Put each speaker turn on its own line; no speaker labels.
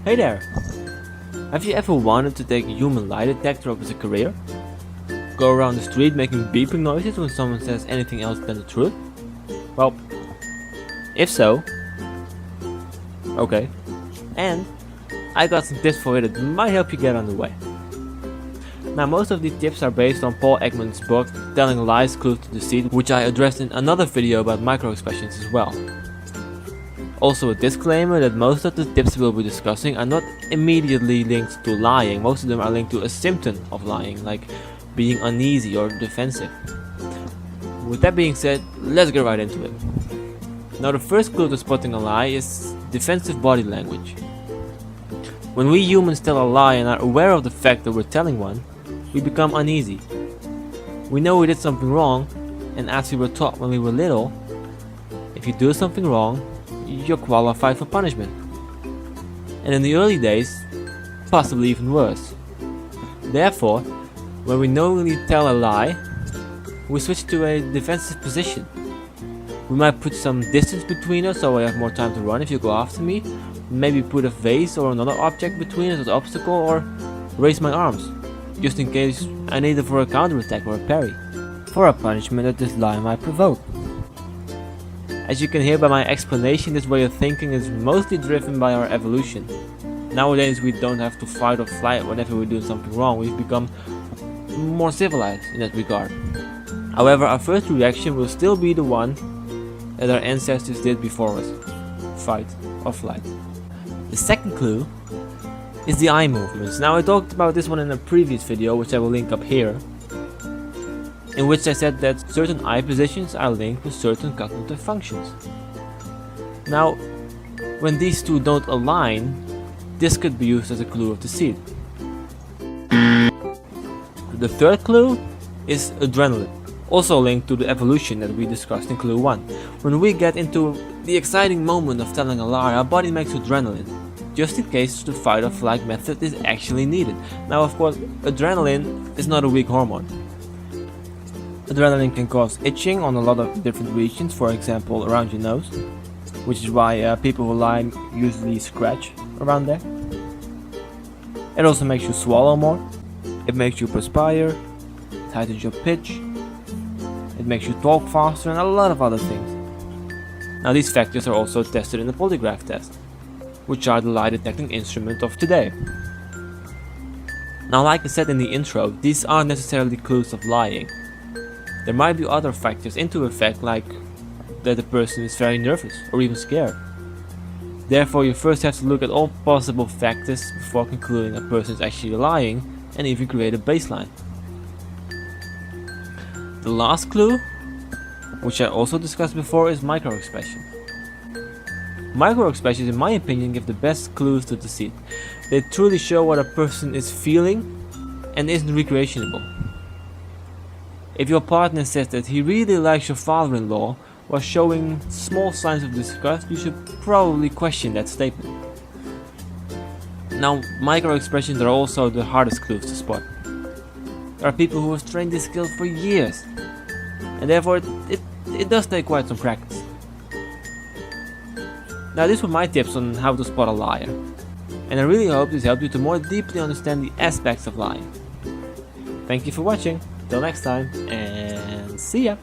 Hey there! Have you ever wanted to take a human lie detector up as a career? Go around the street making beeping noises when someone says anything else than the truth? Well, if so, okay. And I got some tips for you that might help you get on the way. Now, most of these tips are based on Paul Ekman's book Telling Lies Clues to Deceit, which I addressed in another video about micro-expressions as well. Also a disclaimer that most of the tips we'll be discussing are not immediately linked to lying. Most of them are linked to a symptom of lying, like being uneasy or defensive. With that being said, let's get right into it. Now, the first clue to spotting a lie is defensive body language. When we humans tell a lie and are aware of the fact that we're telling one, we become uneasy. We know we did something wrong, and as we were taught when we were little, if you do something wrong, you're qualified for punishment. And in the early days, possibly even worse. Therefore, when we knowingly tell a lie, we switch to a defensive position. We might put some distance between us so I have more time to run if you go after me, maybe put a vase or another object between us as an obstacle, or raise my arms, just in case I need it for a counterattack or a parry, for a punishment that this lie might provoke. As you can hear by my explanation, this way of thinking is mostly driven by our evolution. Nowadays we don't have to fight or flight whenever we do something wrong, we've become more civilized in that regard. However, our first reaction will still be the one that our ancestors did before us, fight or flight. The second clue is the eye movements. Now, I talked about this one in a previous video, which I will link up here, in which I said that certain eye positions are linked with certain cognitive functions. Now, when these two don't align, this could be used as a clue of deceit. The third clue is adrenaline, also linked to the evolution that we discussed in clue 1. When we get into the exciting moment of telling a lie, our body makes adrenaline, just in case the fight or flight method is actually needed. Now, of course, adrenaline is not a weak hormone. Adrenaline can cause itching on a lot of different regions, for example around your nose, which is why people who lie usually scratch around there. It also makes you swallow more, it makes you perspire, it tightens your pitch, it makes you talk faster, and a lot of other things. Now, these factors are also tested in the polygraph test, which are the lie detecting instrument of today. Now, like I said in the intro, these aren't necessarily clues of lying. There might be other factors into effect, like that the person is very nervous or even scared. Therefore, you first have to look at all possible factors before concluding a person is actually lying, and even create a baseline. The last clue, which I also discussed before, is micro-expression. Micro-expressions, in my opinion, give the best clues to deceit. They truly show what a person is feeling and isn't recreationable. If your partner says that he really likes your father-in-law while showing small signs of disgust, you should probably question that statement. Now, micro-expressions are also the hardest clues to spot. There are people who have trained this skill for years, and therefore it does take quite some practice. Now, these were my tips on how to spot a liar, and I really hope this helped you to more deeply understand the aspects of lying. Thank you for watching. Till next time, and see ya!